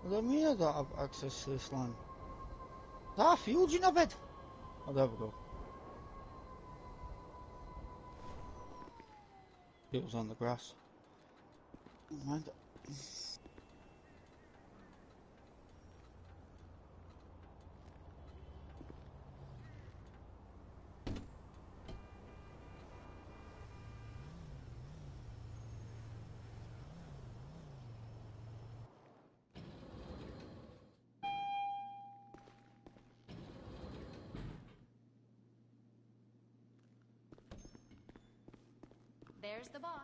What do I mean I don't have access to this land? Ah, fuel's in a bed. Oh, there we go. It was on the grass. Never mind. There's the boss.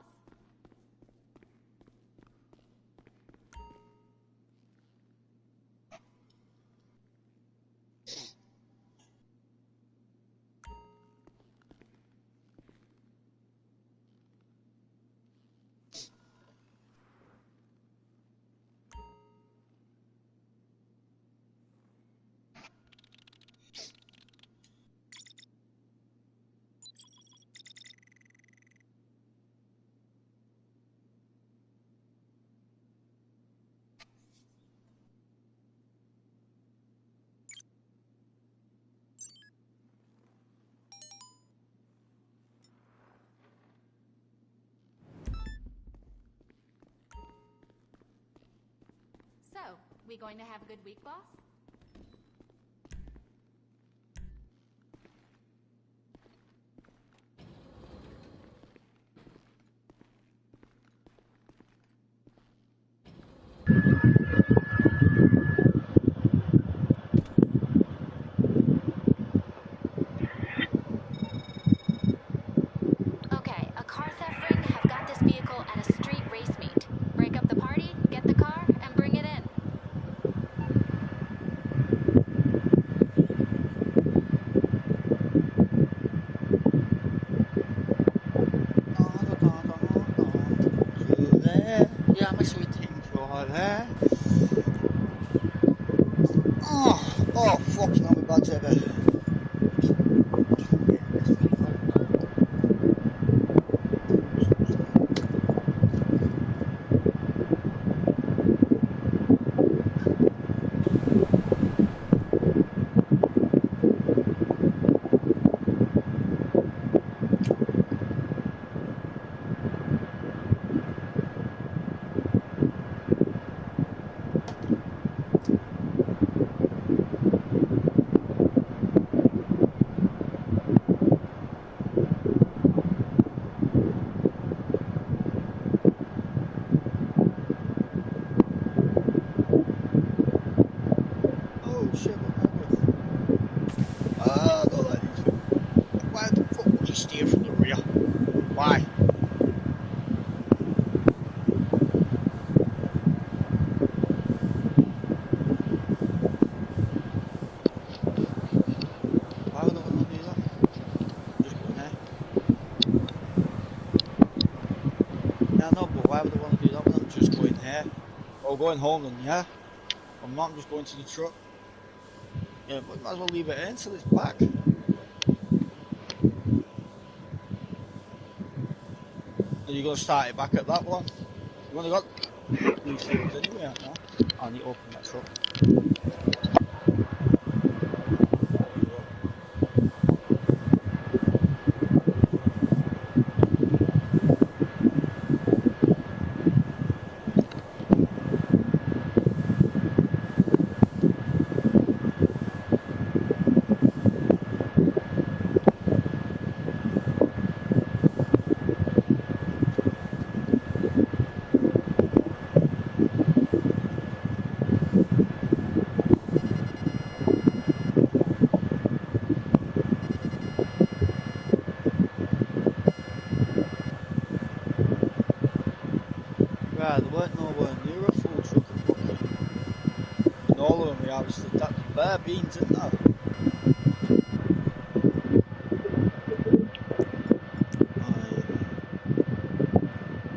So, we going to have a good week, boss? Okay, a car theft ring have got this vehicle at a street race meet. Break up the party, get the car, and bring it in. Yeah, my sweet thing for there. Oh, fucking hell, my bad's ever. Going home then, yeah? I'm not just going to the truck. Yeah, but might as well leave it in till it's back. Are you going to start it back at that one? You've only got new fuels anyway, haven't you? I need to open that truck. There weren't nowhere near a full truck of fucking. And all of them we harvested that bare beans, isn't there?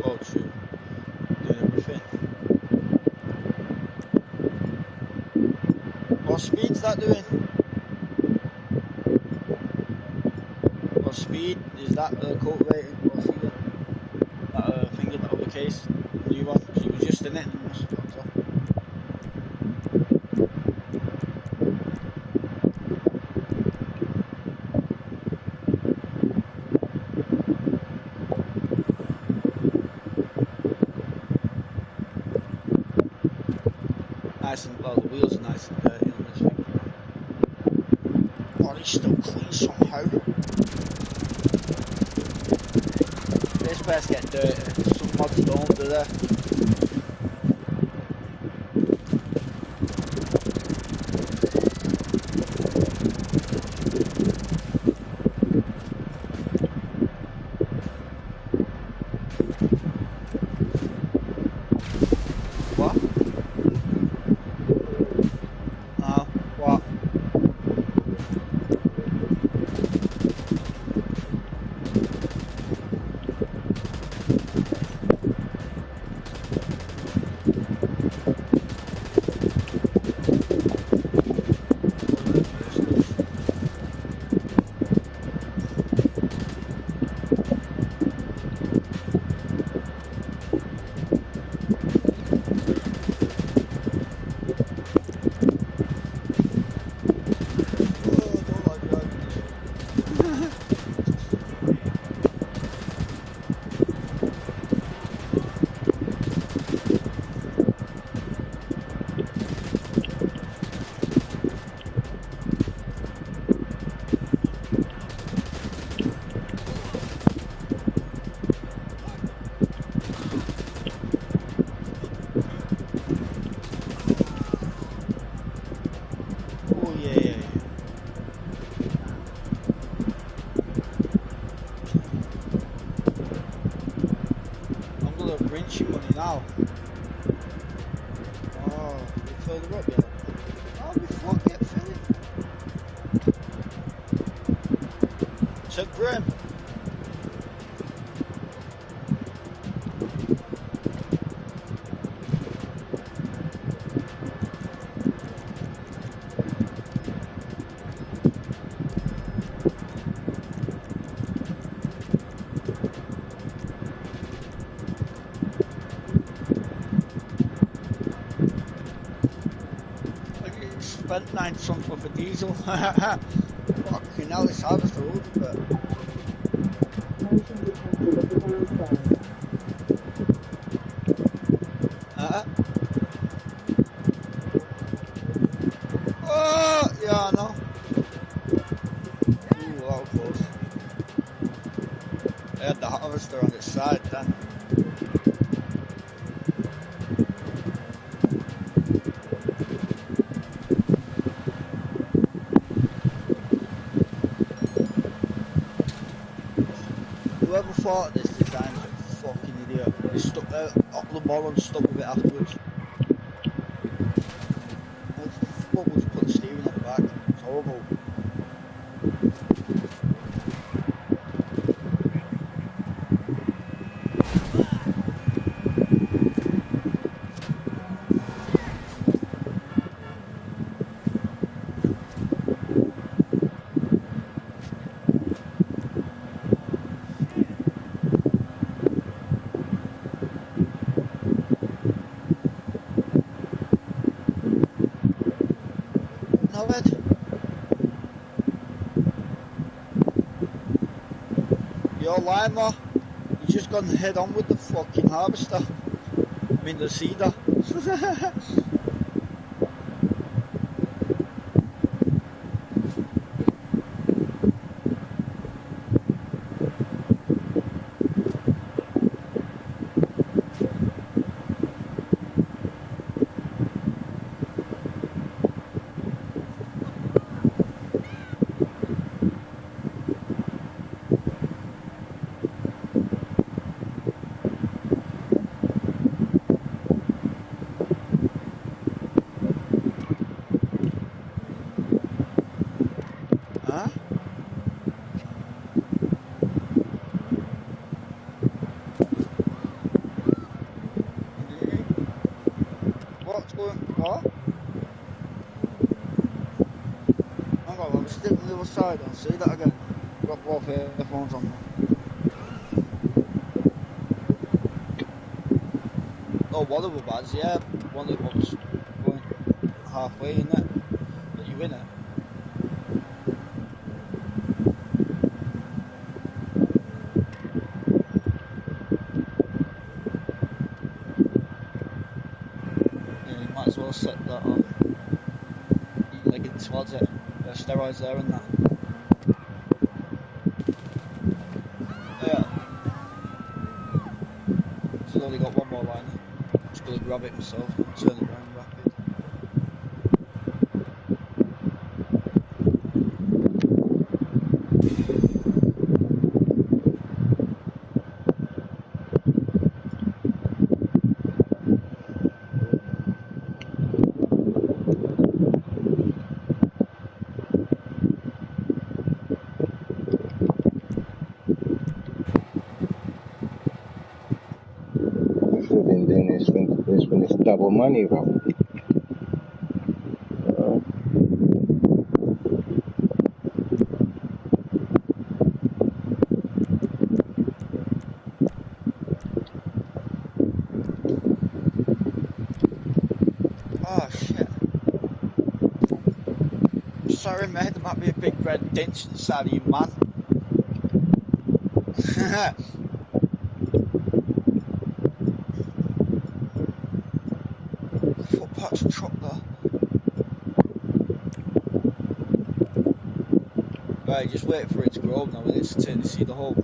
Oh, true. Doing everything. What speed's that doing? What speed is that cultivating? Or feeder? That finger that over the case? New one. She was just in it and must have got off. nice and, well, the wheels are nice and dirty on this thing. Oh, it's still clean somehow. This place get dirty. Some mods don't, do they? Now. Oh, we filled her up yet? Oh, we flock yet filling. Took Grim. Spent 9 tons worth of diesel. Fucking hell, this harvester road a bit. Oh, yeah, I know. Ooh, that was close. They had the harvester on its side then. Whoever thought this design was a fucking idiot. He stuck there up the ball and stuck with it afterwards. What was put the steering on the back? It's horrible. You're lying there. You just gone head on with the fucking harvester. I mean the seeder. What's going on? Hang on, I'm sticking to the other side and see that again. Got both earphones on. Oh, one of the bads, yeah. One of them was going halfway in it. But you win it. Yeah, you might as well set that up. towards it. There's steroids there and that. Yeah. He's only got one more line. Just gonna grab it myself and turn it around rapid. And then it's when it's double money, bro. Oh shit. I'm sorry in my head, there might be a big red dent inside of you, man. Footpath's chopped there. Right, just wait for it to grow now, and it's to see the hole.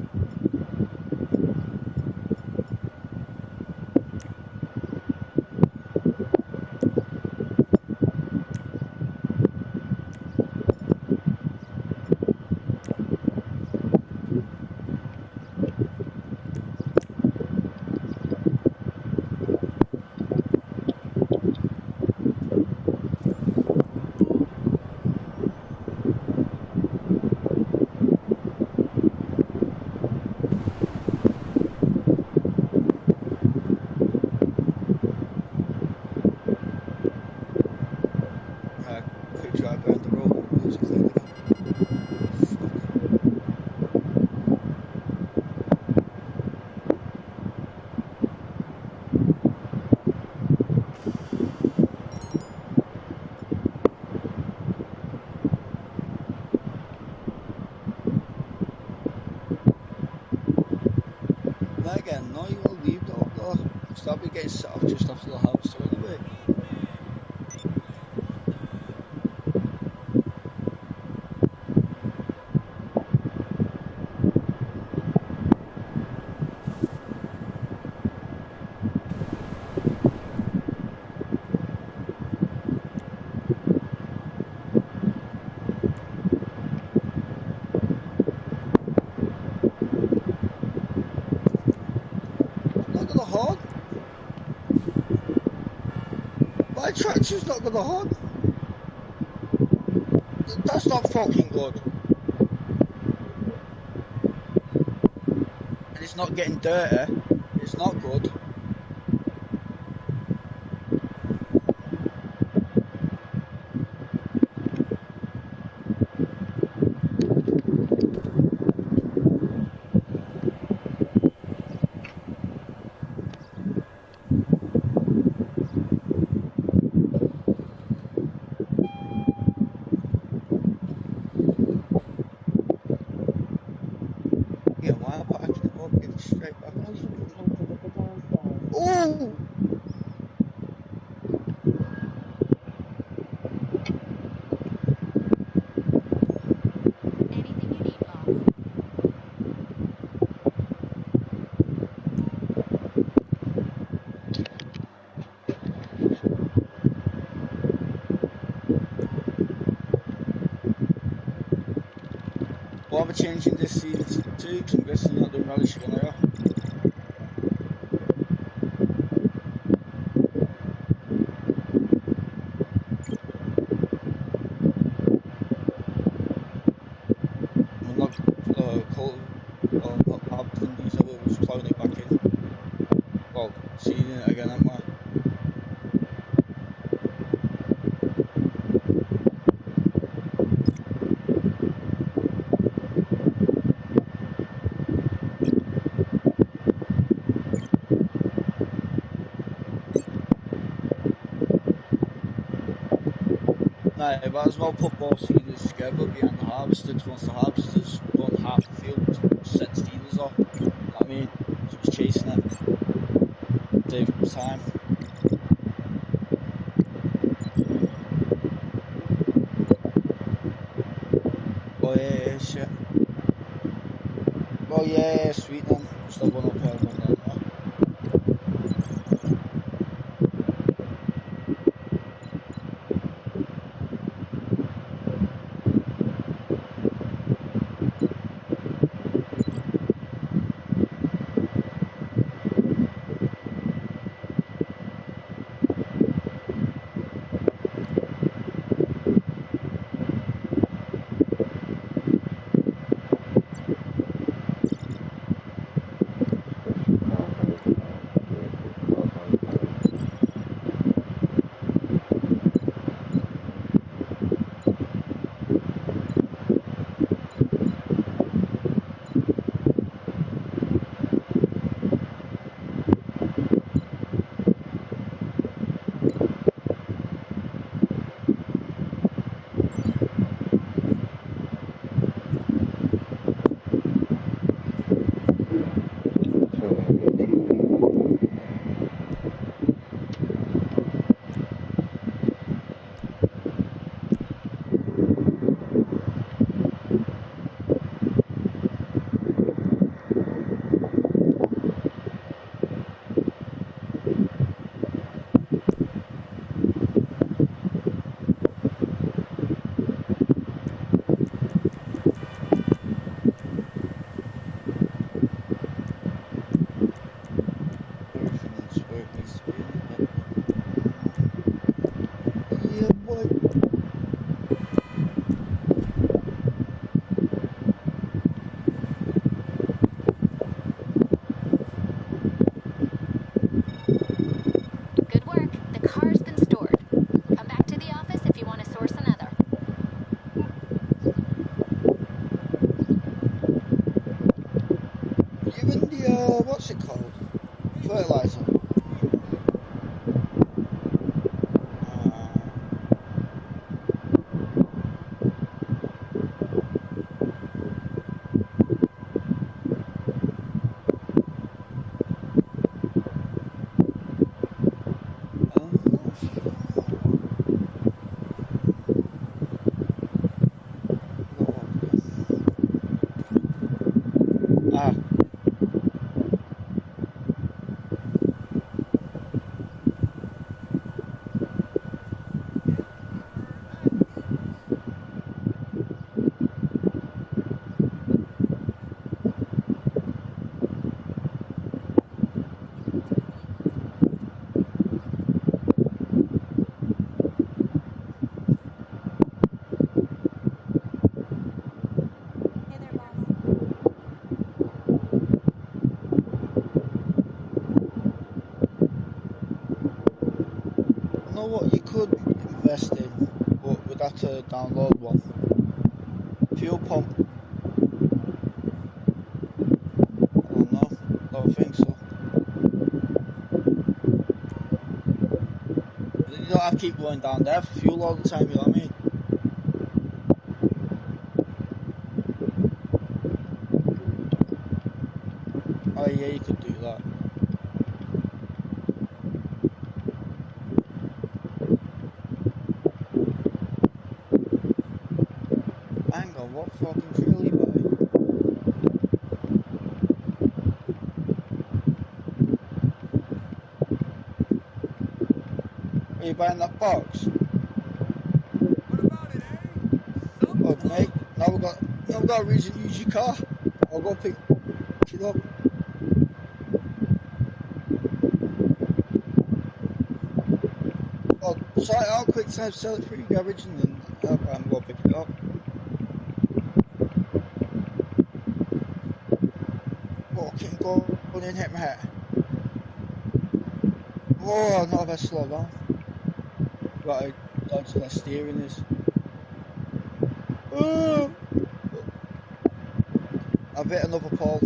Quick drive around the road. Now again, no, you will leave the up though. Stop be getting set off just after the house, so anyway. Not gonna horn. My tractor's not gonna horn. That's not fucking good. And it's not getting dirty. It's not good. Yeah, why am I parking it up? Get it straight back. Ooh! Anything you need, boss. Why am I changing this scene to 2? Because I'm guessing you're not doing rally shit on there. I'm not not having these others plowing it back in. Well, seeing it again, am I? Nah, but as well put both seeders together behind the harvesters. Once the harvesters run half the field, set the stealers off. You know what I mean? So it's chasing it. Save time. nice, yeah. Oh yeah, sweet then. Just have one up here and one down there. Everything's where it needs to be. Yeah, boy. Good work. The car's been stored. Come back to the office if you want to source another. You in the, what's it called? Fertilizer. Ah. Hey there, boss. You know what you could invest in, but we'd have to download one. Fuel pump. I don't know. Don't think so. You don't have to keep going down there for fuel all the time, you know what I mean? Oh yeah, you could do that. Hang on, what fucking fuel are you buying? Are you buying that box? Oh mate, now we've got a reason to use your car. I'll go pick it up. Oh, sort it out quick time, sell it through your garage and then I'm going to pick it up. Fucking go and hit my head. Oh, not if I slow down. Gotta dodge where that steering is. Oh. I've hit another pole.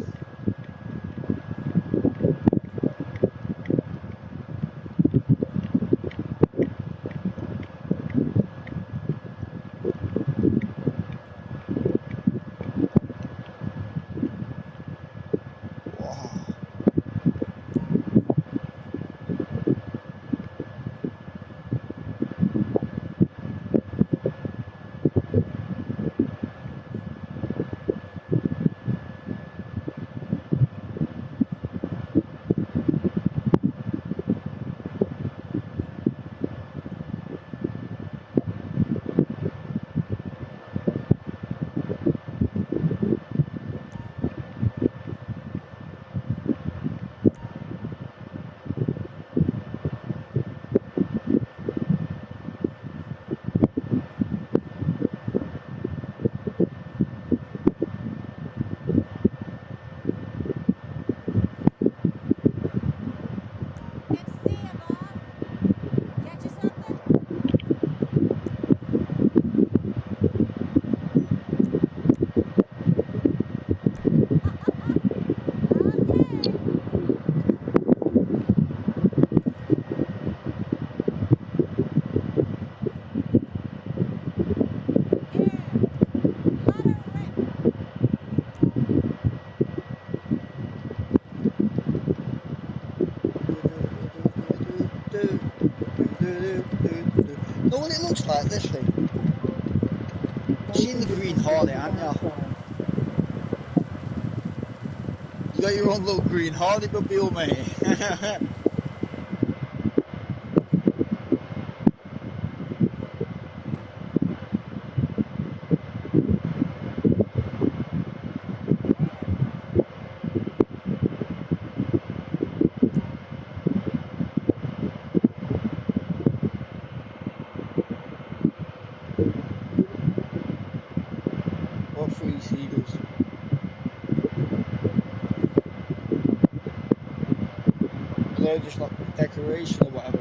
just like this thing. You've seen the green Harley, haven't you? You got your own little green Harley mobile, mate. What 3 seagulls? They're just like decoration or whatever.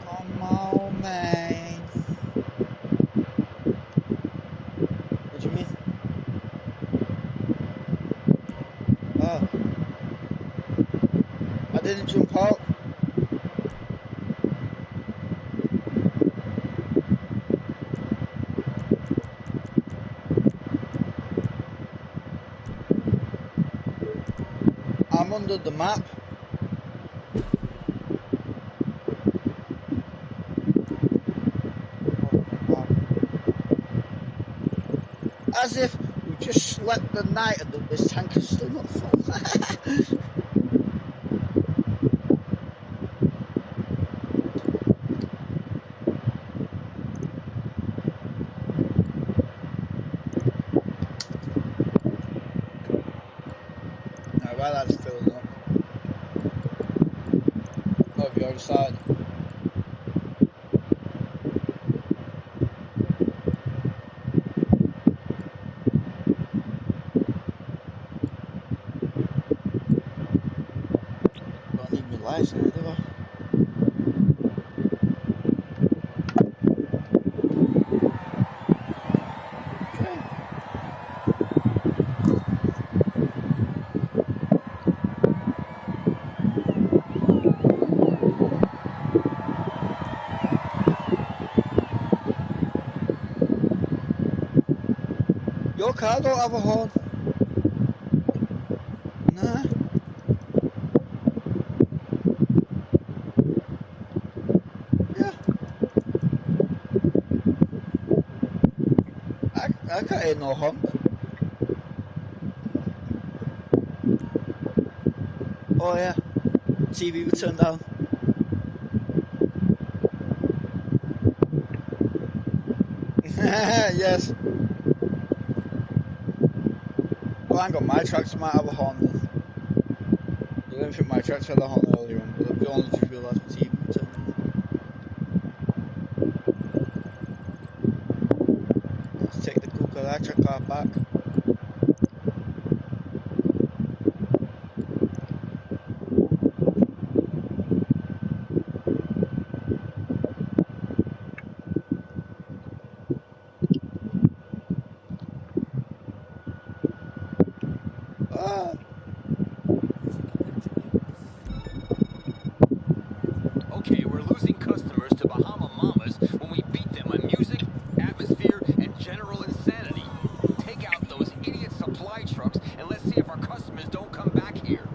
Come on, man. What do you mean? Oh. I didn't jump out. I'm under the map. Oh, wow. As if we just slept the night and this tank is still not full. Now, while that's filling up, over the other side. Don't need my license, do I? Your car don't have a horn. Nah. Yeah. I can't hear no horn. Oh yeah. TV was turned down. Yes. Well, hang on, my tractor might have a horn then. I don't think my tractor had a horn earlier on, but I've only just realised my TV was turned down. Let's take the Cool electric car back. Ah. Okay, we're losing customers to Bahama Mamas when we beat them on music, atmosphere, and general insanity. Take out those idiot supply trucks and let's see if our customers don't come back here.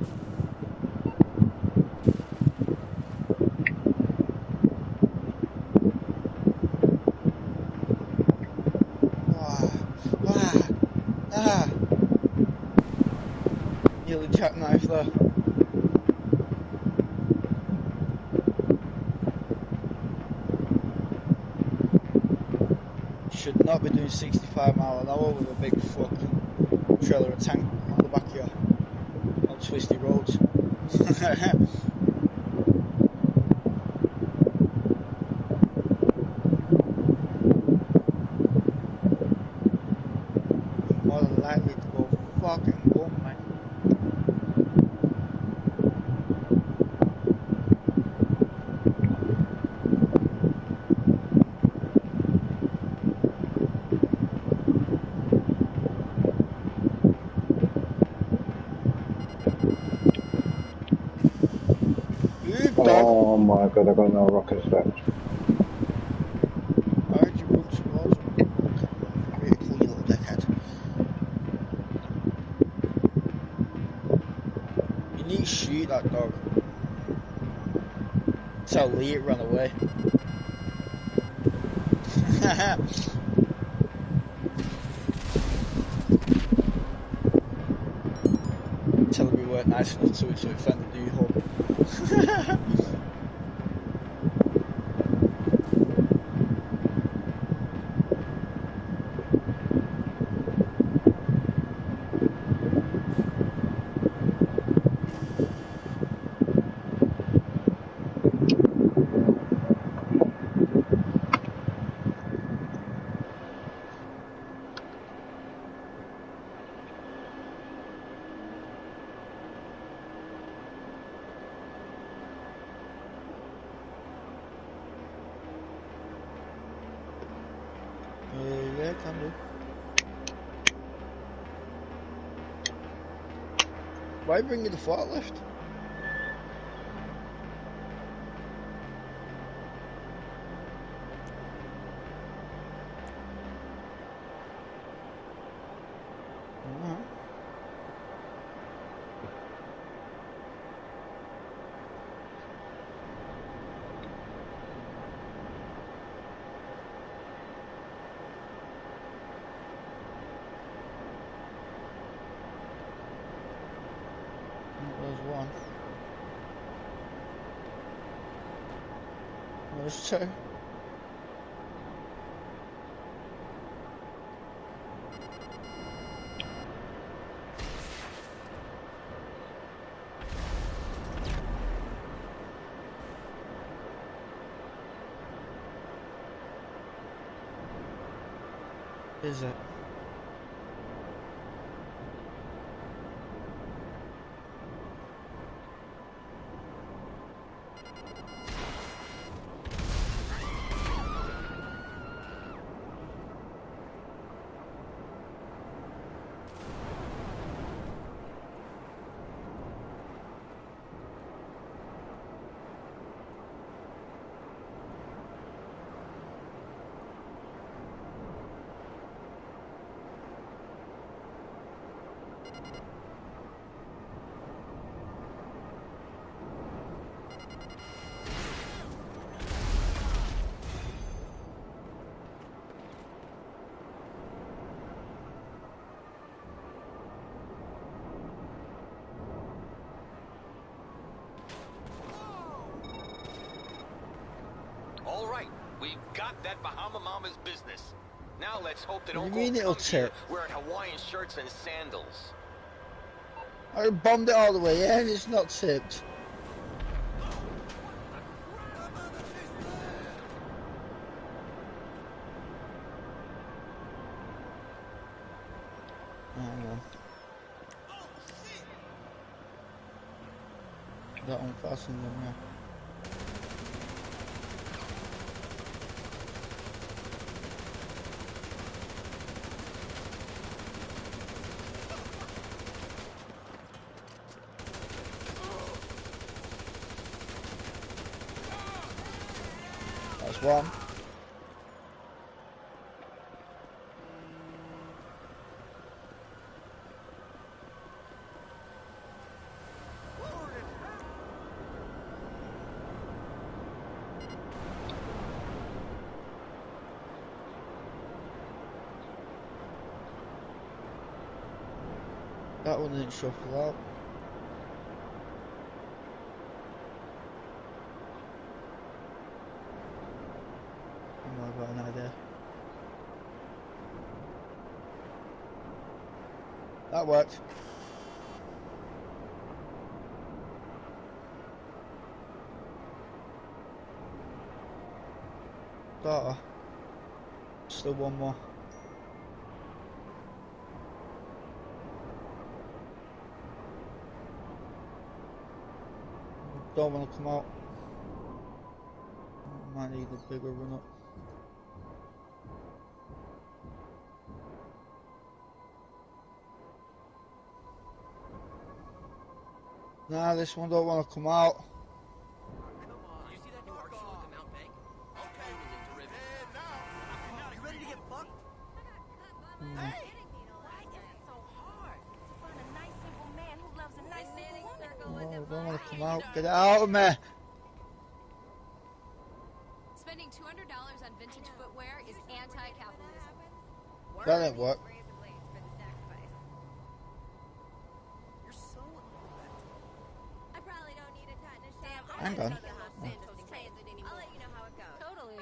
Nearly jackknife there. Should not be doing 65 miles an hour with a big fucking trailer and tank on the back here on twisty roads. More than likely to go fucking home, man. dog. Oh my god, I got no rockets left. Why did you run towards him? Okay, critical, you little dickhead. You need to shoot that dog. Tell Lee it ran away. Tell him we weren't nice enough to it, so it offended the hub. Yeah, can do. Why bring you the forklift? There's one. There's two. Is it? All right, we've got that Bahama Mama's business. Now let's hope they What don't do you mean go it'll come here tip? wearing Hawaiian shirts and sandals. I bombed it all the way in, it's not tipped. Hang on. That unfastened them, yeah. That's one. That one didn't shuffle out. Oh, I've got an idea. That worked. Daughter. Still one more. Don't want to come out. Might need a bigger run up. Nah, this one don't want to come out. Hey! Why is it so hard to find a nice, simple man who loves a nice, simple woman? Oh, I don't want to come out. Get out of me. Spending $200 on vintage footwear is anti-capitalism. That ain't work. You're so I probably don't need a tetanus shot. Hang on. I'll let you know how it goes. Totally.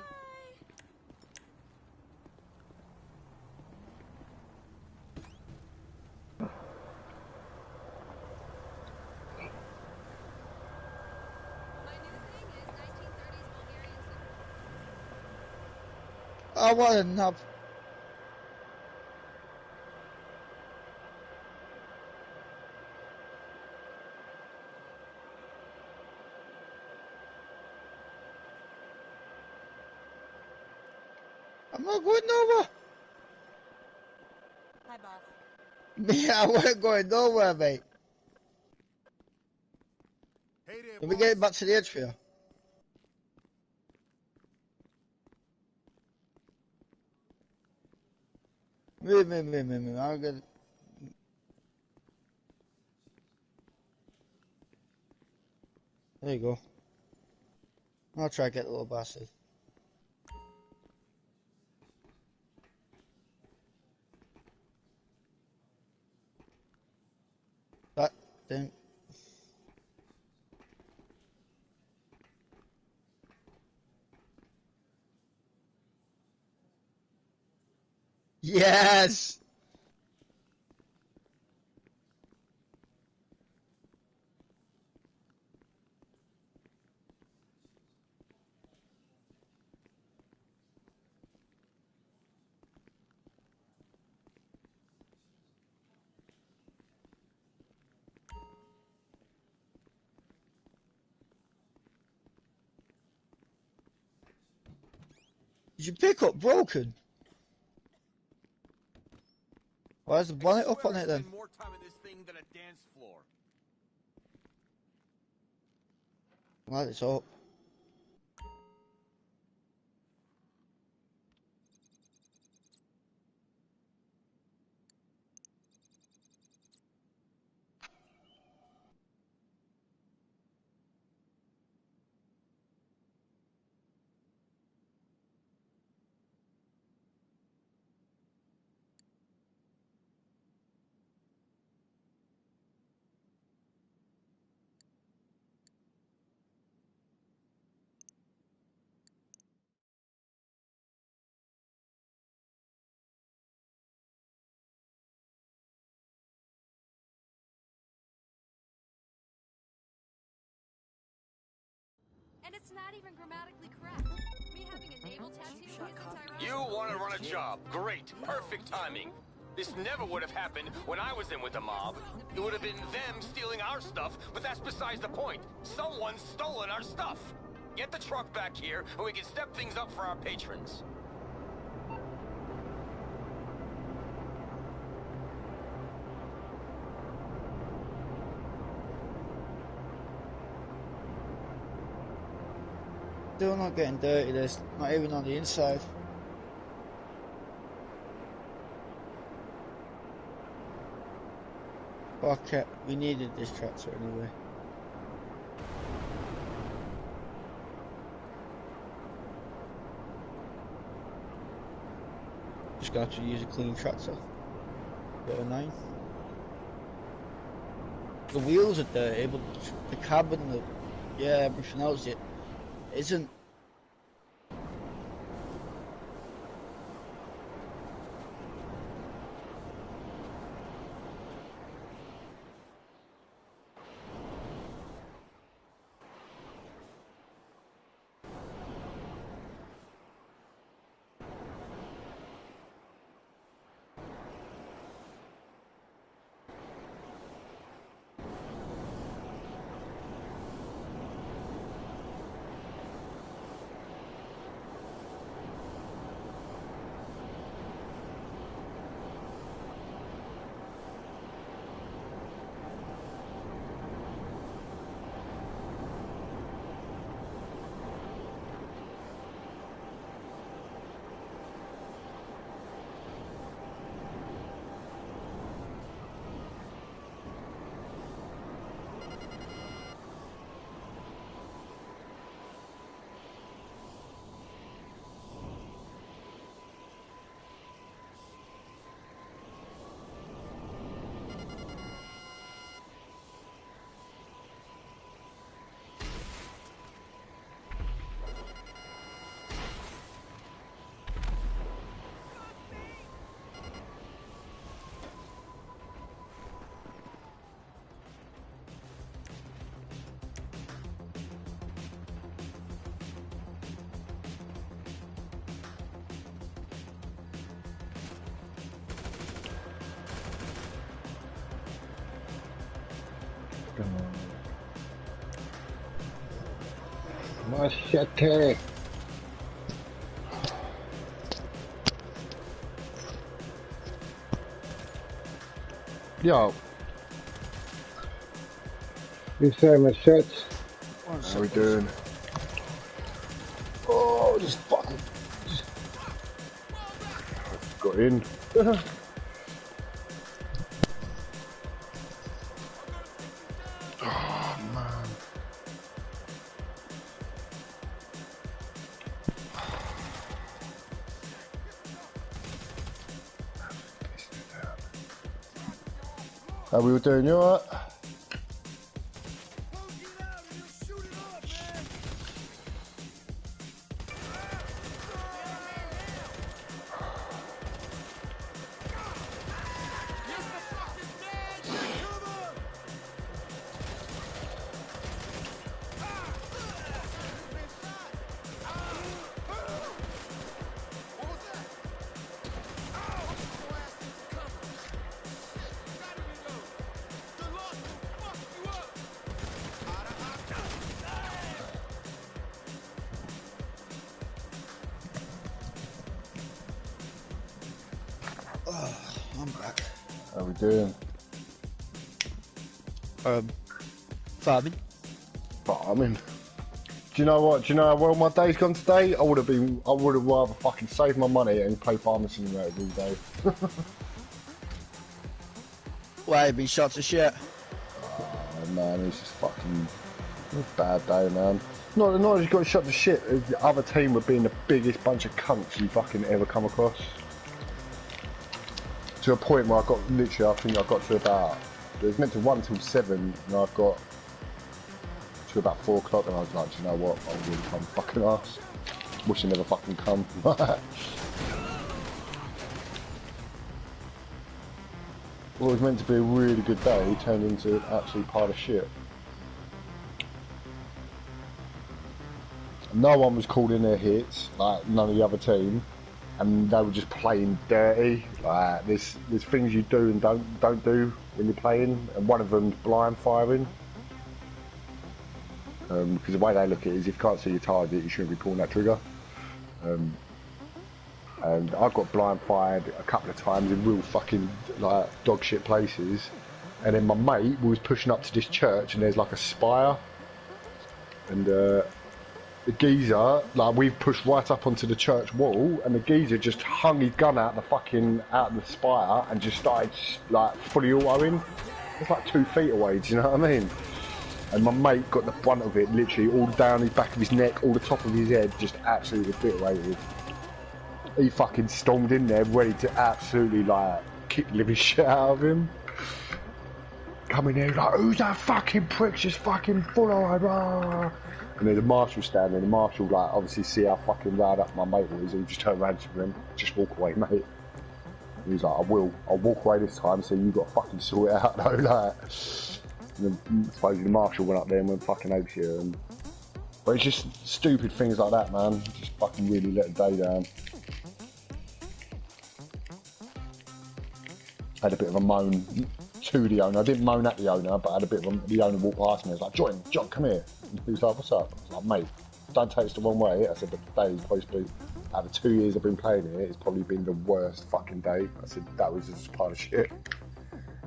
My new thing is 1930s Bulgarian cinema. I want a knob. I'm not going nowhere. Hi, boss. Me, I wasn't going nowhere, mate. Hey there, Can we get back to the edge for you? Move. I'm gonna... There you go. I'll try to get the little bastard. That didn't... Yes! Is your pickup broken? Why is the bonnet up on it then? More time in this thing than a dance floor. Well, it's up. And it's not even grammatically correct. Me having a navel tattoo isn't ironic. You want to run a job. Great. Perfect timing. This never would have happened when I was in with the mob. It would have been them stealing our stuff, but that's besides the point. Someone's stolen our stuff. Get the truck back here, and we can step things up for our patrons. Still not getting dirty, this. Not even on the inside. Okay, we needed this tractor anyway. Just gonna have to use a clean tractor. Bit of a 9. The wheels are dirty, but the cab and the... yeah, everything else it isn't. Machete. Yo. You say machete? How we doing? Oh, just fucking. Got in. Oh man. How we all doing? You alright? I'm back. How we doing? Farming. Farming. Do you know what? Do you know how well my day's gone today? I would have rather fucking saved my money and play Farming Simulator all day. Why, you been shot to shit? Oh man, it's just fucking a bad day, man. Not just got shot to shit, the other team were being the biggest bunch of cunts you fucking ever come across. To a point where I got literally, I think I got to about, it was meant to run till 7 and I've got to about 4 o'clock and I was like, do you know what, I'll really come fucking arse. Wish I never fucking come. What was meant to be a really good day turned into an absolute pile of shit. No one was calling their hits, like none of the other team. And they were just playing dirty. Like there's things you do and don't do when you're playing, and one of them's blind firing. Because the way they look at it is, if you can't see your target, you shouldn't be pulling that trigger. And I got blind fired a couple of times in real fucking like dog shit places. And then my mate was pushing up to this church, and there's like a spire, and the geezer, like we've pushed right up onto the church wall, and the geezer just hung his gun out the spire and just started like fully autoing. It's like 2 feet away, do you know what I mean? And my mate got the brunt of it, literally all down his back of his neck, all the top of his head, just absolutely obliterated. He fucking stormed in there ready to absolutely like kick the living shit out of him. Coming in like, who's that fucking prick just fucking full on? And there's a marshal standing, the marshal like obviously see how fucking riled up my mate was, and he just turned around to him, just walk away mate. He was like, I'll walk away this time, so you got to fucking sort it out though, like. And then supposedly the marshal went up there and went fucking apeshit, and but it's just stupid things like that, man. Just fucking really let the day down. I had a bit of a moan to the owner. I didn't moan at the owner, but I had a bit of the owner walked past me. I was like, John, come here. And he was like, what's up? I was like, mate, don't take this the wrong way. I said, the day is supposed to be, out of 2 years I've been playing it, it's probably been the worst fucking day. I said, that was just a pile of shit.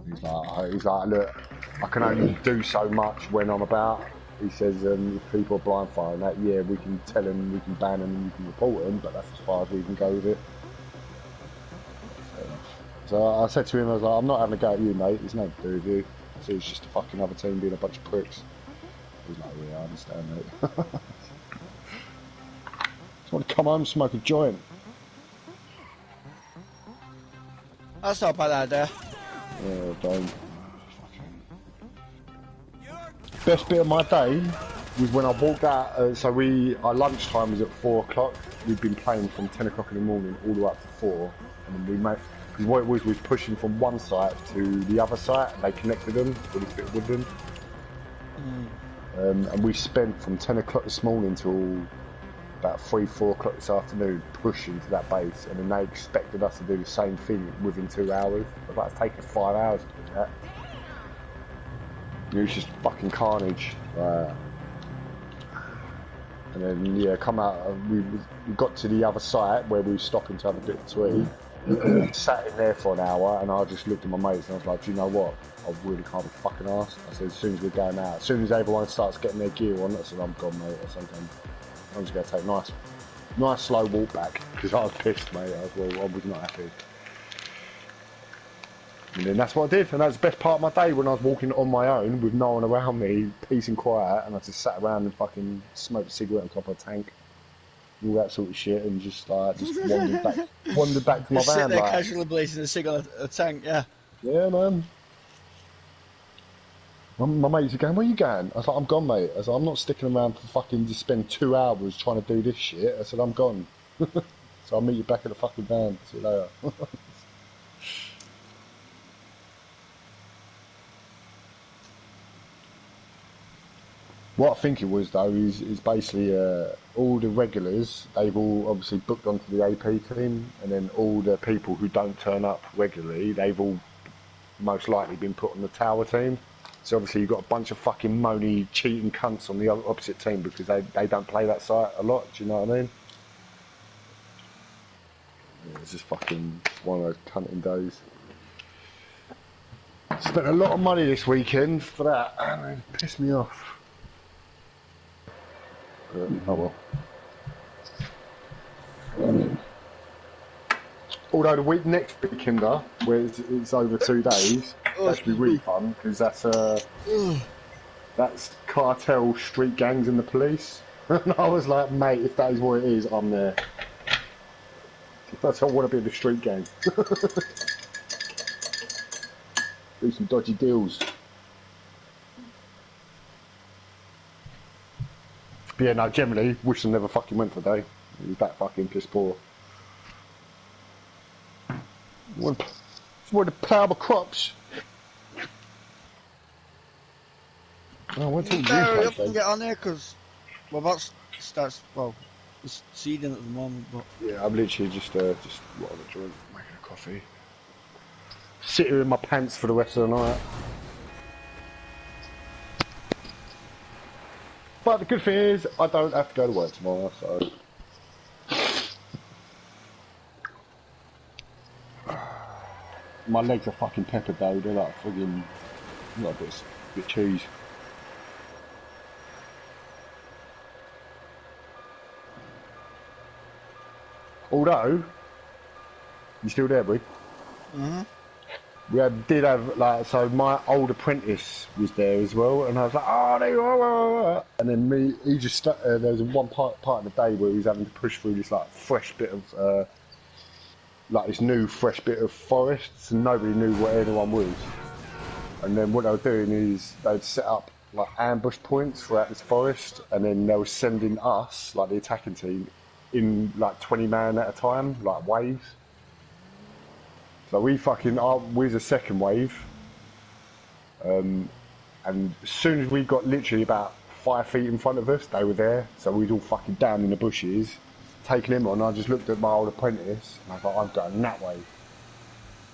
He's like, look, I can only do so much when I'm about. He says, if people are blind firing that, yeah, we can tell them, we can ban them, and we can report them, but that's as far as we can go with it. So I said to him, I was like, I'm not having a go at you, mate. There's nothing to do with you. I said, it's just a fucking other team being a bunch of pricks. He was like, yeah, I understand, mate. Just want to come home and smoke a joint. That's not a bad idea. Yeah, don't. Best bit of my day was when I walked out. So our lunchtime was at 4 o'clock. We'd been playing from 10 o'clock in the morning all the way up to 4. And we made, because what it was pushing from one site to the other site, and they connected them with this bit of woodland. And we spent from 10 o'clock this morning till about 3-4 o'clock this afternoon pushing to that base, and then they expected us to do the same thing within 2 hours. But it's taken 5 hours to do that. It was just fucking carnage. And then, yeah, come out, we got to the other site where we were stopping to have a bit to eat. Sat in there for an hour, and I just looked at my mates and I was like, do you know what? I really can't be fucking arsed. I said, as soon as we're going out, as soon as everyone starts getting their gear on, I said, I'm gone, mate. I said, I'm just going to take a nice slow walk back, because I was pissed, mate. I was not happy. And then that's what I did, and that's the best part of my day, when I was walking on my own with no one around me, peace and quiet, and I just sat around and fucking smoked a cigarette on top of a tank, all that sort of shit, and just wandered back to my van. Sit there casually blazing a cigarette on a tank, yeah. Yeah, man. My mates are going, where are you going? I was like, I'm gone, mate. I said, I'm not sticking around to fucking just spend 2 hours trying to do this shit. I said, I'm gone. So I'll meet you back at the fucking van. See you later. What I think it was, though, is basically all the regulars, they've all obviously booked onto the AP team, and then all the people who don't turn up regularly, they've all most likely been put on the tower team. So obviously you've got a bunch of fucking moany, cheating cunts on the opposite team because they don't play that site a lot, do you know what I mean? Yeah, it's just fucking one of those cunting days. Spent a lot of money this weekend for that, and it pissed me off. Oh well. Although the next weekender, where it's over 2 days, that should be really fun, because that's cartel, street gangs and the police. And I was like, mate, if that is what it is, I'm there. That's I want to be in the street gang. Do some dodgy deals. But yeah, no, generally, wish I never fucking went today. It was that fucking piss poor. Want to plough the crops. Oh, what's all you Hurry up and get on there, because, well, that starts, well, it's seeding at the moment, but... Yeah, I'm literally just what am I doing? Making a coffee. Sit here in my pants for the rest of the night. But the good thing is, I don't have to go to work tomorrow, so... My legs are fucking peppered though, they're like friggin', like a bit of cheese. Although, you still there, boy? Mm-hmm. We did have, like, so my old apprentice was there as well, and I was like, oh, there you are, and then he just, there was one part of the day where he was having to push through this, like, fresh bit of, like this new fresh bit of forests, and nobody knew what anyone was. And then what they were doing is they'd set up like ambush points throughout this forest, and then they were sending us, like the attacking team, in like 20 man at a time, like waves. So we was a second wave, and as soon as we got literally about 5 feet in front of us, they were there. So we was all fucking down in the bushes, taking him on. I just looked at my old apprentice, and I thought, I'm going that way.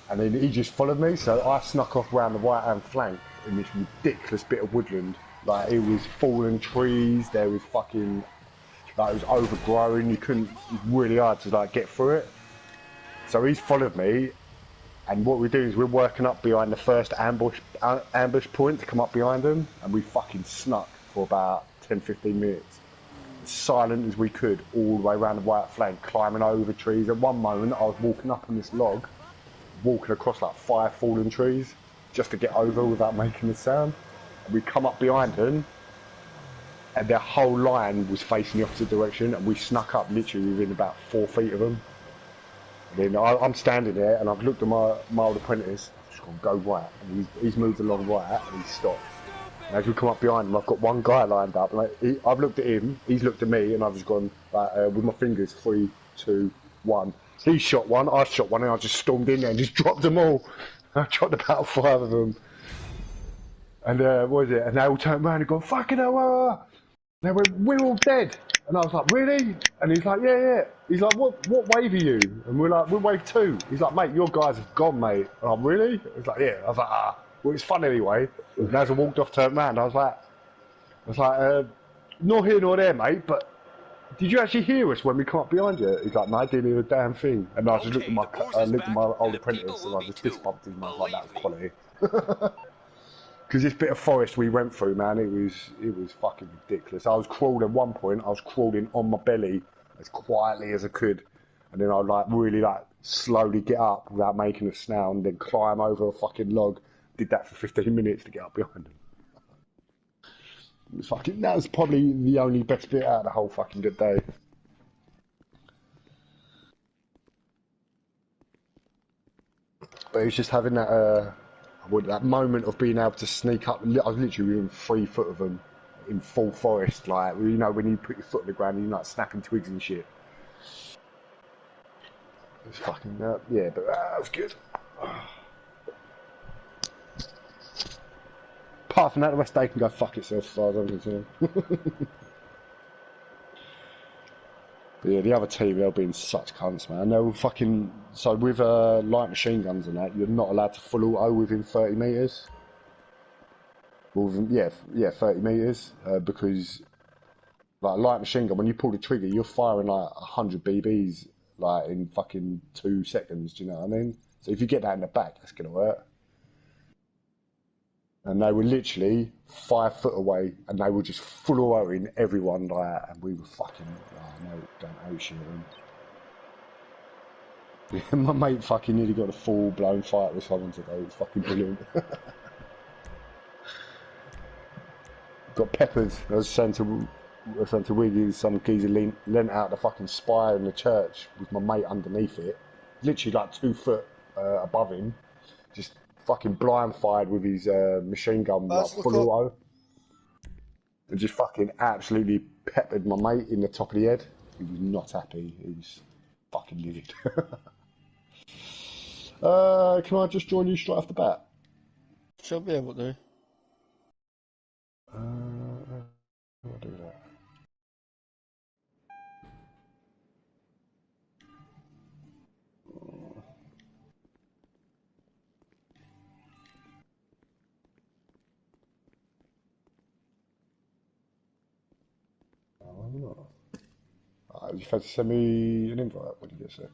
And then he just followed me, so I snuck off round the right-hand flank in this ridiculous bit of woodland. Like, it was fallen trees, there was fucking, like, it was overgrown, it was really hard to, like, get through it. So he's followed me, and what we do is we're working up behind the first ambush point to come up behind him, and we fucking snuck for about 10-15 minutes. As silent as we could, all the way around the right flank, climbing over trees. At one moment, I was walking up on this log, walking across like 5 fallen trees, just to get over without making a sound. And we come up behind them, and their whole line was facing the opposite direction, and we snuck up literally within about 4 feet of them. And then I'm standing there, and I've looked at my old apprentice, I've just gone, go right, and he's moved along right, and he's stopped. And as we come up behind him, I've got one guy lined up, and I've looked at him, he's looked at me, and I've just gone, with my fingers, 3, 2, 1. He shot one, I shot one, and I just stormed in there and just dropped them all. I dropped about 5 of them. And what was it? And they all turned around and gone, fucking hell, they went, we're all dead. And I was like, really? And he's like, yeah. He's like, what wave are you? And we're like, we're wave 2. He's like, mate, your guys have gone, mate. And I'm, really? He's like, yeah. I was like, Well, it's fun anyway. And as I walked off, turned round, I was like, not here nor there, mate, but did you actually hear us when we come up behind you? He's like, no, I didn't hear a damn thing. And I just looked at my old apprentice and I just fist bumped him. I was like, that was quality. Because this bit of forest we went through, man, it was fucking ridiculous. I was crawling at one point. I was crawling on my belly as quietly as I could, and then I'd like really like slowly get up without making a sound, then climb over a fucking log. Did that for 15 minutes to get up behind them. It was fucking. That was probably the only best bit out of the whole fucking good day. But it was just having that. That moment of being able to sneak up. I was literally within 3 foot of them in full forest, like, you know, when you put your foot on the ground and you're like snapping twigs and shit. It was fucking, yeah, but that was good. Apart from that, the rest of the day can go fuck itself as far as I'm concerned. Yeah, the other team, they'll be in such cunts, man. They'll fucking... So with light machine guns and that, you're not allowed to full auto within 30 metres. Well, within, yeah, 30 metres. Because, like, a light machine gun, when you pull the trigger, you're firing, like, 100 BBs, like, in fucking 2 seconds, do you know what I mean? So if you get that in the back, that's going to hurt. And they were literally 5 foot away, and they were just full autoing everyone like that, and we were fucking, no, don't out-shoot them. My mate fucking nearly got a full-blown fight with someone today. It was fucking brilliant. Got peppered. I was saying to Wiggy, some geezer leant out the fucking spire in the church with my mate underneath it, literally like 2 foot above him, just fucking blind fired with his machine gun, like full auto, and just fucking absolutely peppered my mate in the top of the head. He was not happy. He was fucking livid. Can I just join you straight off the bat? Should be able to. I'll do that. You had to send me an invite when you get there.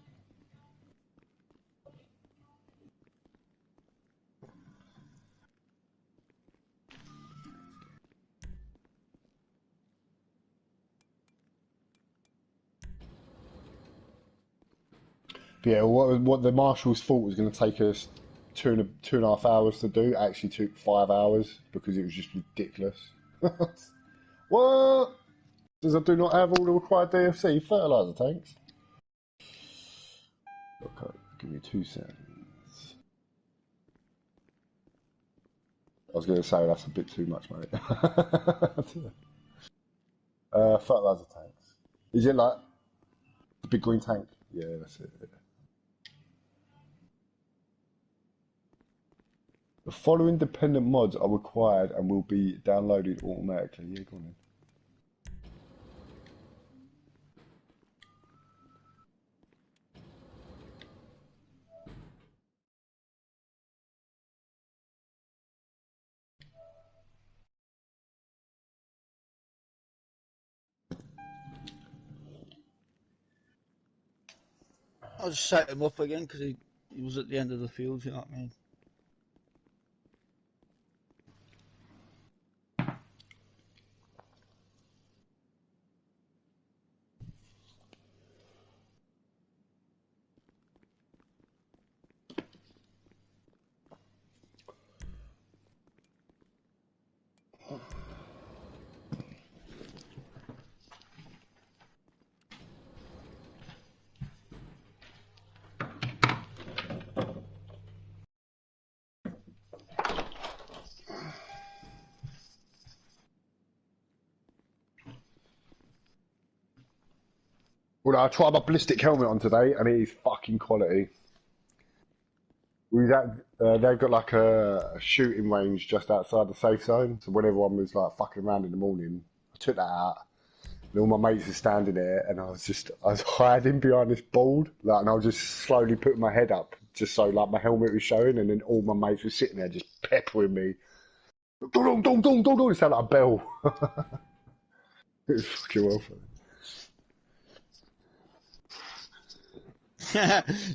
But yeah, what the marshals thought was going to take us two and a half hours to do actually took 5 hours because it was just ridiculous. What? Says I do not have all the required DFC fertilizer tanks. Okay, give me 2 seconds. I was going to say that's a bit too much, mate. Fertilizer tanks. Is it like the big green tank? Yeah, that's it. Yeah. The following dependent mods are required and will be downloaded automatically. Yeah, go on then. I'll just set him up again because he was at the end of the field, you know what I mean? Well, I tried my ballistic helmet on today, and it is fucking quality. They've got like a shooting range just outside the safe zone, so when everyone was like fucking around in the morning, I took that out, and all my mates were standing there, and I was hiding behind this board, like, and I was just slowly putting my head up just so like my helmet was showing, and then all my mates were sitting there just peppering me. Dong dong dong dong dong. It sounded like a bell. It was fucking well funny.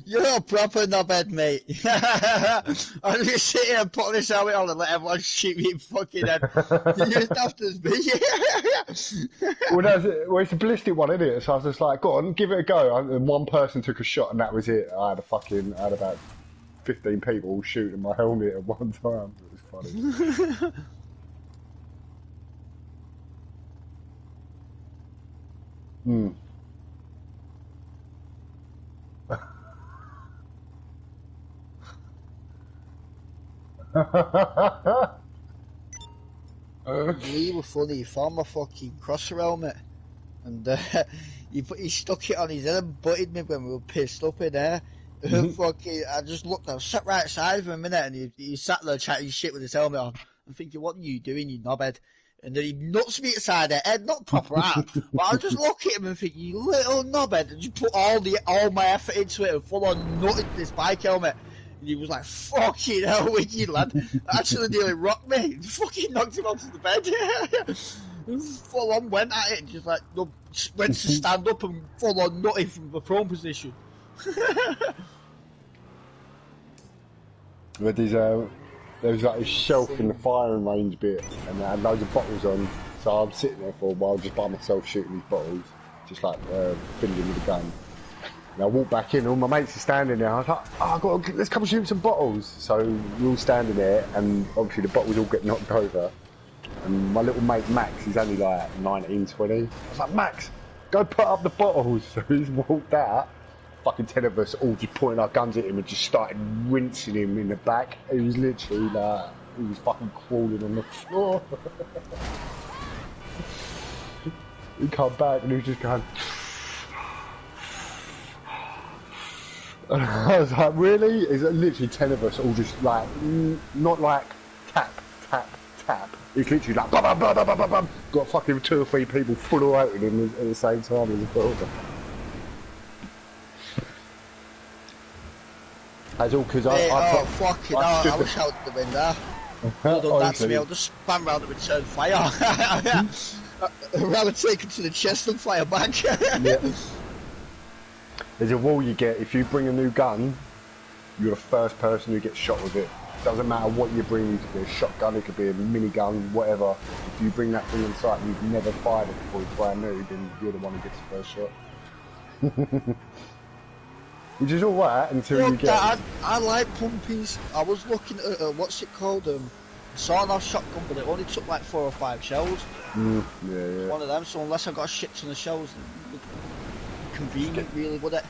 You're a proper knobhead, mate. I'm just sitting here and putting this helmet on and let everyone shoot me in fucking head. You're daft as me. Well, it's a ballistic one, isn't it? So I was just like, go on, give it a go. And one person took a shot, and that was it. I had about 15 people shooting my helmet at one time. It was funny. Hmm. We were funny. He found my fucking crosser helmet, and he stuck it on his head and butted me when we were pissed up in there. Fucking, I just looked. I was sat right side of him a minute, and he sat there chatting shit with his helmet on. I'm thinking, what are you doing, you knobhead? And then he nuts me aside the head, not proper out. But I just look at him and think, you little knobhead, and just put all my effort into it and full on nutted this bike helmet. And he was like, fucking hell, wicked lad. Actually nearly rocked me. Fucking knocked him onto the bed. Full on went at it, just like, went to stand up and full on nutted from the prone position. But there was like a shelf in the firing range bit, and I had loads of bottles on. So I'm sitting there for a while just by myself shooting these bottles, just like fiddling with the gun. And I walked back in, all my mates are standing there. I was like, oh, let's come shoot some bottles. So we're all standing there, and obviously the bottles all get knocked over. And my little mate Max, he's only like 19, 20. I was like, Max, go put up the bottles. So he's walked out. Fucking 10 of us all just pointing our guns at him and just started rinsing him in the back. He was literally like, he was fucking crawling on the floor. He come back and he was just going. And I was like, really? It's literally 10 of us all just like, not like tap, tap, tap. It's literally like, blah, blah, blah, blah, blah, blah. Got fucking 2 or 3 people full out with him at the same time as well. That's all because I was out the window. Well done that to me, I'll just spam round and return fire. I'd rather take it to the chest than fire back. Yeah. There's a rule you get, if you bring a new gun, you're the first person who gets shot with it. Doesn't matter what you bring, it could be a shotgun, it could be a minigun, whatever. If you bring that thing inside and you've never fired it before it's brand new, then you're the one who gets the first shot. Which is alright until you get... I like pumpies. I was looking at, what's it called, sawn-off shotgun, but it only took like 4 or 5 shells. Yeah. One of them, so unless I got a shit ton of shells, it would be convenient really, would it?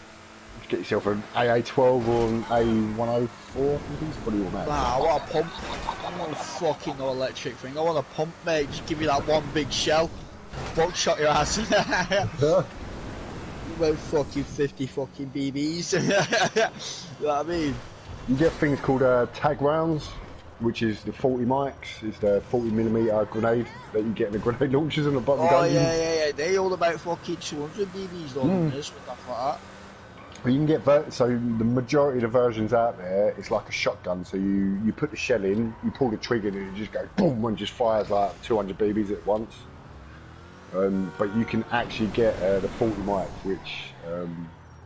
Just get yourself an AA-12 or an A-104, it's pretty automatic. Nah, I want a pump. I want a fucking no electric thing. I want a pump, mate. Just give me that one big shell. Buckshot your ass. About fucking 50 fucking BBs. You know what I mean? You get things called tag rounds, which is the 40 mics, is the 40mm grenade that you get in the grenade launchers and the button guns. Oh yeah. They all about fucking 200 BBs on this with stuff like that. But you can get so the majority of the versions out there, it's like a shotgun. So you put the shell in, you pull the trigger, and it just goes boom and just fires like 200 BBs at once. But you can actually get the 40 mic, which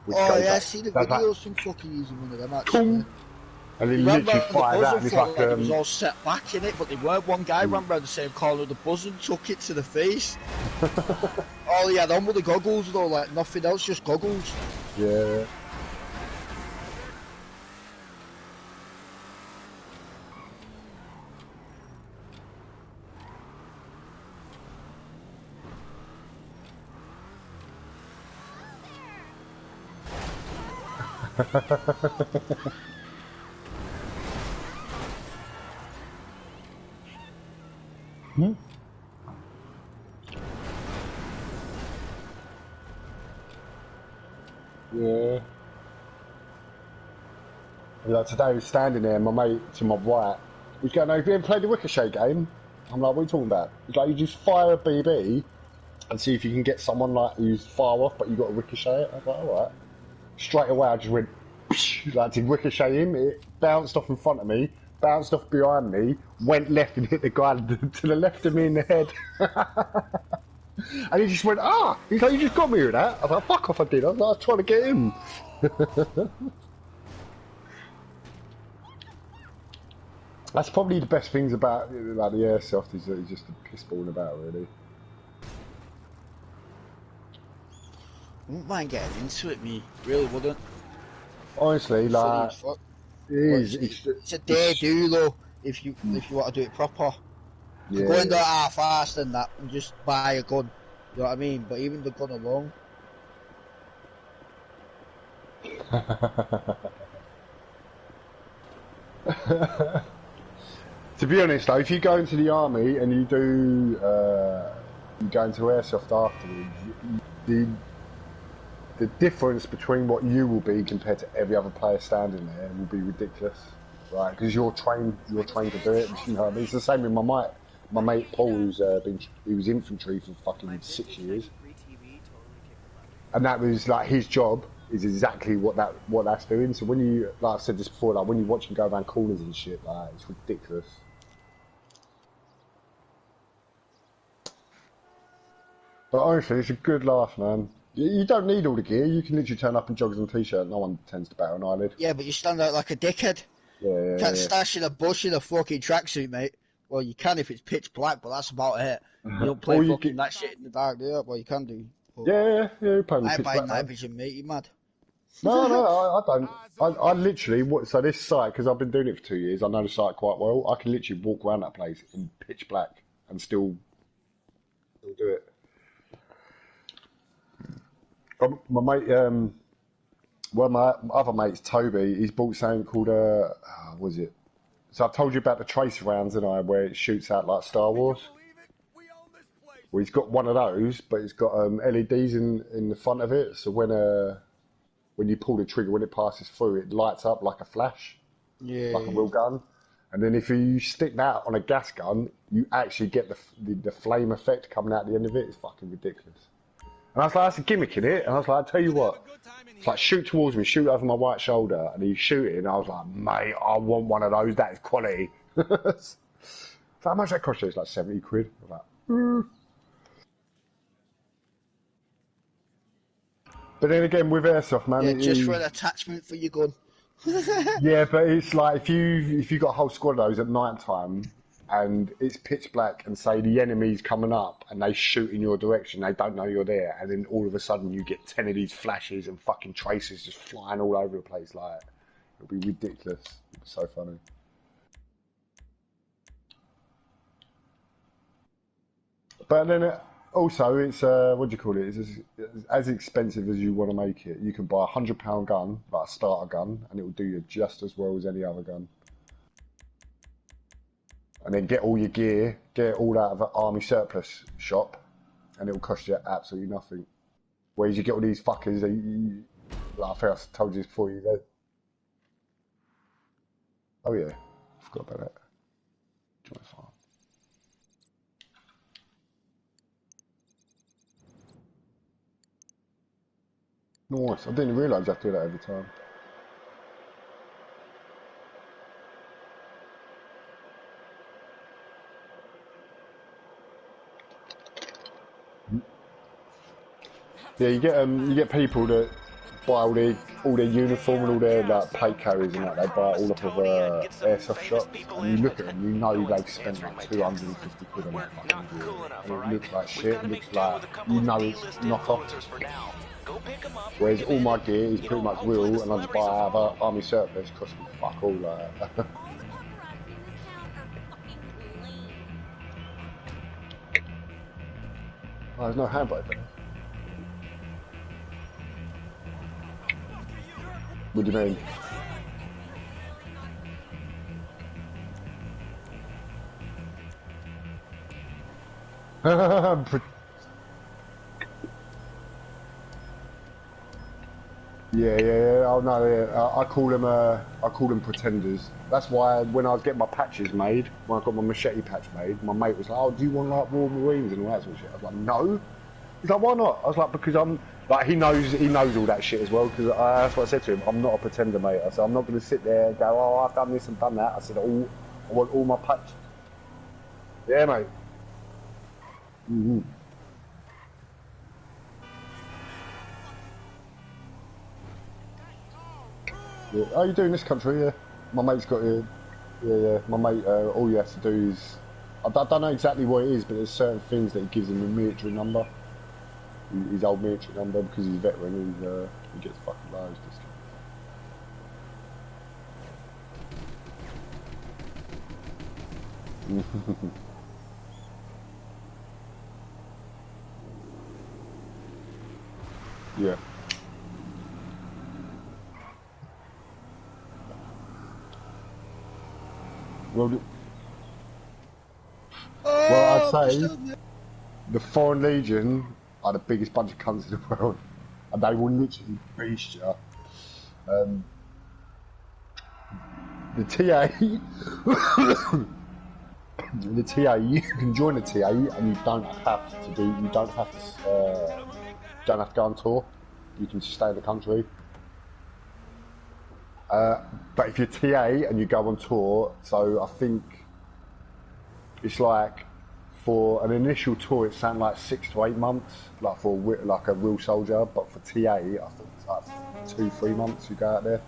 goes I see the videos from fucking using one of them actually. And then you literally fire that, and it's like it was all set back in it, but they weren't. One guy ran around the same corner of the buzz and took it to the face. All he had on were the goggles though, like nothing else, just goggles. Yeah. Yeah. Like today, I was standing there, and my mate to my right was going, "Have you ever played the Ricochet game?" I'm like, "What are you talking about?" He's like, "You just fire a BB and see if you can get someone like who's far off, but you got to ricochet it." I was like, "All right." Straight away, I just went, whoosh, like to ricochet him. It bounced off in front of me, bounced off behind me, went left and hit the guy to the left of me in the head. And he just went, ah! He's like, you just got me with that? I was like, fuck off, I did. I was trying to get him. That's probably the best things about like the airsoft is that it's just a piss balling about, really. I wouldn't mind getting into it, me. Really wouldn't. Honestly, like, it's a day do though. If you want to do it proper, yeah. Go and do it half-assed and that, and just buy a gun. You know what I mean? But even the gun alone. To be honest though, if you go into the army and you do, you go into airsoft afterwards, the difference between what you will be compared to every other player standing there will be ridiculous, right? Because you're trained to do it. You know what I mean? It's the same with my mate Paul, he was infantry for fucking 6 years, and that was like his job is exactly what that's doing. So when you, like I've said this before, like when you watch him go around corners and shit, like it's ridiculous. But honestly, it's a good laugh, man. You don't need all the gear. You can literally turn up in joggers and t-shirt. No one tends to bat an eyelid. Yeah, but you stand out like a dickhead. Yeah, you can't stash in a bush in a fucking tracksuit, mate. Well, you can if it's pitch black, but that's about it. You don't play fucking that shit in the dark, do you? Well, you can do. Yeah, you play with I pitch buy black. night vision, mate. You mad? No, I don't. I literally, so this site, because I've been doing it for 2 years, I know the site quite well. I can literally walk around that place in pitch black and still do it. My mate, well, my other mate's Toby, he's bought something called, what was it? So I've told you about the tracer rounds, and where it shoots out like Star Wars. Well, he's got one of those, but it's got LEDs in the front of it, so when you pull the trigger, when it passes through, it lights up like a flash, like a real gun. And then if you stick that on a gas gun, you actually get the flame effect coming out the end of it. It's fucking ridiculous. And I was like, that's a gimmick in it. And I was like, I tell you what, it's like shoot towards me, shoot over my right shoulder, and he's shooting. And I was like, mate, I want one of those. That is quality. So how much that cost you? It's like 70 quid. I was like, But then again, with airsoft, man, yeah, just for an attachment for your gun. Yeah, but it's like if you got a whole squad of those at night time and it's pitch black and say the enemy's coming up and they shoot in your direction, they don't know you're there, and then all of a sudden you get 10 of these flashes and fucking tracers just flying all over the place, like it'll be ridiculous. It'll be so funny. But then also it's what do you call it? It's as expensive as you want to make it. You can buy a £100 gun, like a starter gun, and it will do you just as well as any other gun. And then get all your gear, get it all out of an army surplus shop, and it will cost you absolutely nothing. Whereas you get all these fuckers, like I think I told you this before, oh yeah, I forgot about that. Join farm. Nice, I didn't realise you have to do that every time. Yeah, you get people that buy all their uniform and all their like plate carriers and that. They buy it all off of airsoft shops, and you look at them, you know they've spent like 250 quid on that fucking gear, and it looks like shit. It looks like, you know, it's knockoff. Whereas all my gear is pretty much real, and I just buy out of army surplus. Cost me fuck all like that. Oh, there's no handbrake there. What do you mean? Yeah. Oh no, yeah. I call them pretenders. That's why when I was getting my patches made, when I got my machete patch made, my mate was like, "Oh, do you want like Royal Marines and all that sort of shit?" I was like, "No." He's like, "Why not?" I was like, "Because Like he knows all that shit as well, because that's what I said to him. I'm not a pretender, mate. I said I'm not going to sit there and go, oh, I've done this and done that. I said, I want all my patch. Yeah, mate. Yeah. Oh, you do in this country, yeah. My mate's got it. Yeah. My mate, all you have to do is, I don't know exactly what it is, but there's certain things that he gives him a military number. His old military number, because he's a veteran, he gets fucking loads discounts. Yeah. Well, I'd say the Foreign Legion are the biggest bunch of cunts in the world, and they will literally beast you. The TA, the TA, you can join the TA, and you don't have to don't have to go on tour. You can just stay in the country. But if you're TA and you go on tour, so I think it's like for an initial tour, it's something like 6 to 8 months, like for like a real soldier. But for TA, I think it's like 2-3 months you go out there.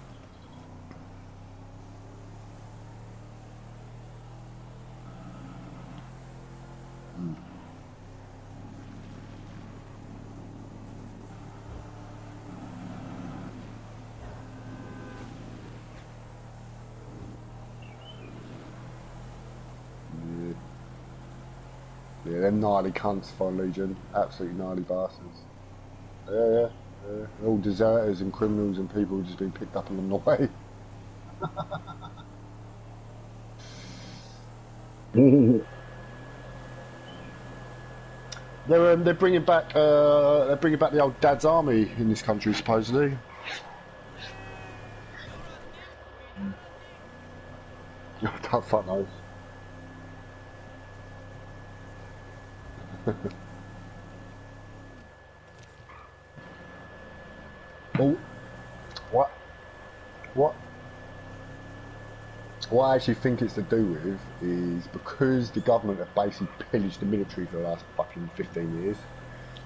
Yeah, they're gnarly cunts, Foreign Legion. Absolutely gnarly bastards. Yeah. They're all deserters and criminals and people who've just been picked up along the way. They're bringing back the old Dad's Army in this country, supposedly. Don't fuck knows. Oh, what I actually think it's to do with is because the government have basically pillaged the military for the last fucking 15 years.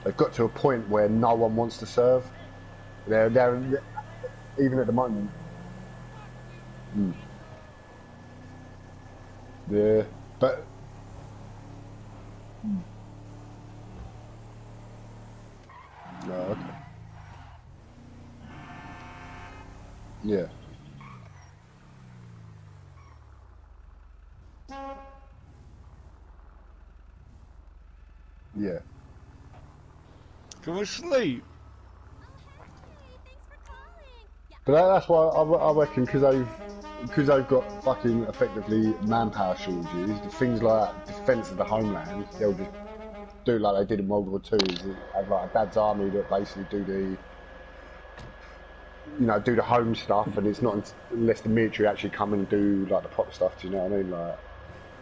They've got to a point where no one wants to serve. They're even at the moment. Yeah, but no, okay. Yeah. Yeah. Can we sleep? But that's why I reckon, because they've got fucking effectively manpower shortages, the things like defence of the homeland, they'll just do like they did in World War II, is have like a Dad's Army that basically do the home stuff, and it's not unless the military actually come and do like the proper stuff. Do you know what I mean? Like,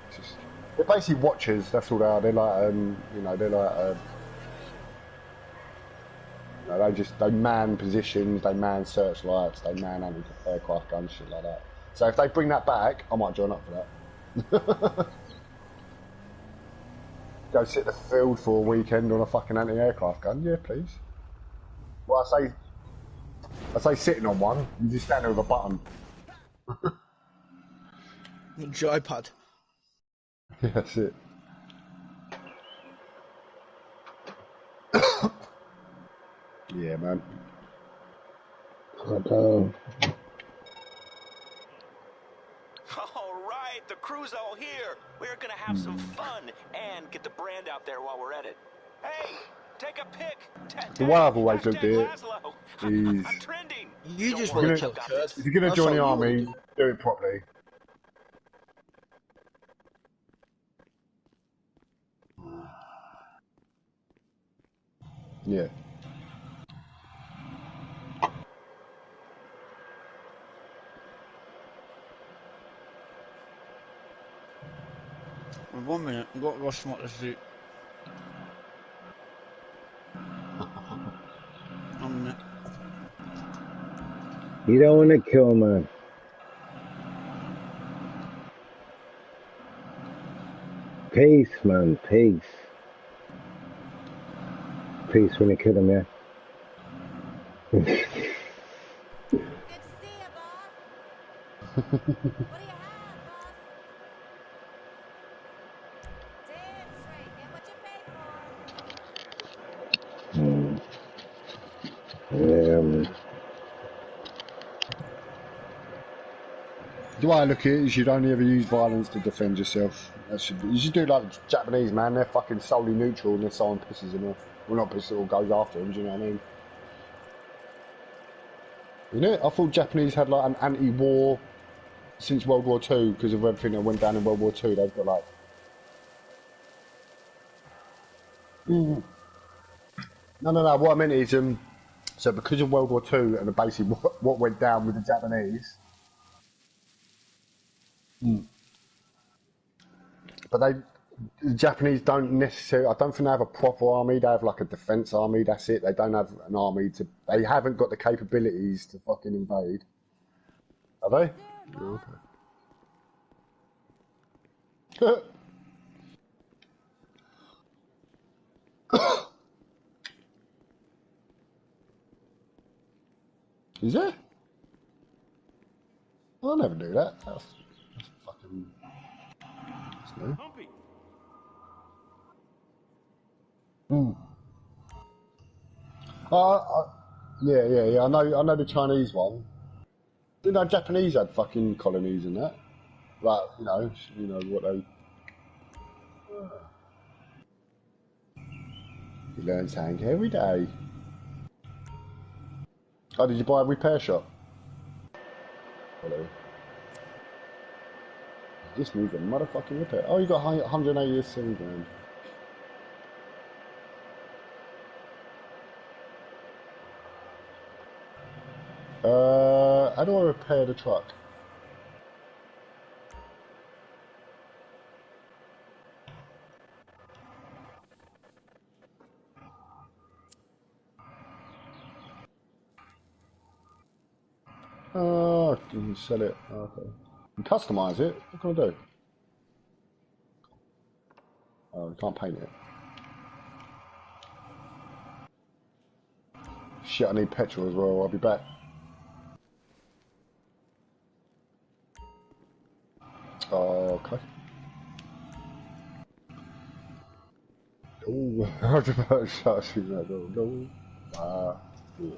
it's just, they're basically watchers. That's all they are. They're like, they're like. They man positions, they man searchlights, they man anti-aircraft guns, shit like that. So if they bring that back, I might join up for that. Go sit in the field for a weekend on a fucking anti-aircraft gun, yeah, please. Well, I say sitting on one, you just stand there with a button. Joypad. Yeah, that's it. Yeah, man. All right, the crew's all here. We're gonna have some fun and get the brand out there while we're at it. Hey, take a pic. The way I've always looked at it is, I'm trending. You just want to kill Kurt. if you're going to join the army, do it properly. Yeah. Wait 1 minute, I've got to go smoke this suit. You don't want to kill, man. Peace, man. Peace. Peace when you kill him, yeah. Good to see you, boss. What do you have, boss? Damn straight. Get what you pay for. The way I look at it is you'd only ever use violence to defend yourself. You should do like the Japanese, man. They're fucking solely neutral unless someone pisses them off. Well, not pisses or goes after them, do you know what I mean? Isn't it? I thought Japanese had like an anti-war since World War II because of everything that went down in World War II. They've got like... No. What I meant is, so because of World War II and basically what went down with the Japanese... But the Japanese don't necessarily, I don't think they have a proper army. They have like a defence army, that's it. They don't have an army to, they haven't got the capabilities to fucking invade. Are they? Yeah, okay. Is there? I'll never do that. That's fucking... That's new. Yeah. I know the Chinese one. You know, Japanese had fucking colonies and that. Like, you know what they... You learn something every day. Oh, did you buy a repair shop? Hello. Just needs a motherfucking repair. Oh, you got 187 grand. How do I repair the truck? Oh, you can sell it. Okay. You can customise it. What can I do? Oh, you can't paint it. Shit, I need petrol as well. I'll be back. Oh, okay. Oh, I was about to start shooting that door. No. Yeah.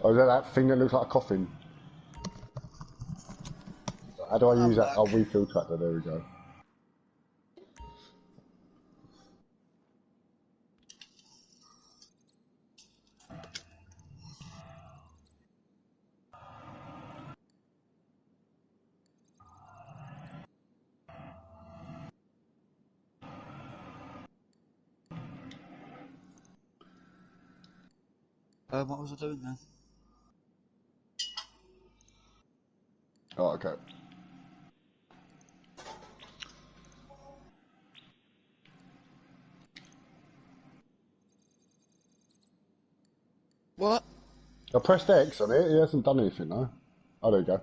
Oh, is that thing that looks like a coffin? How do I use that? Oh, refill tractor. There we go. What was I doing then? Oh, okay. What? I pressed X on it. It hasn't done anything though. Oh, there you go.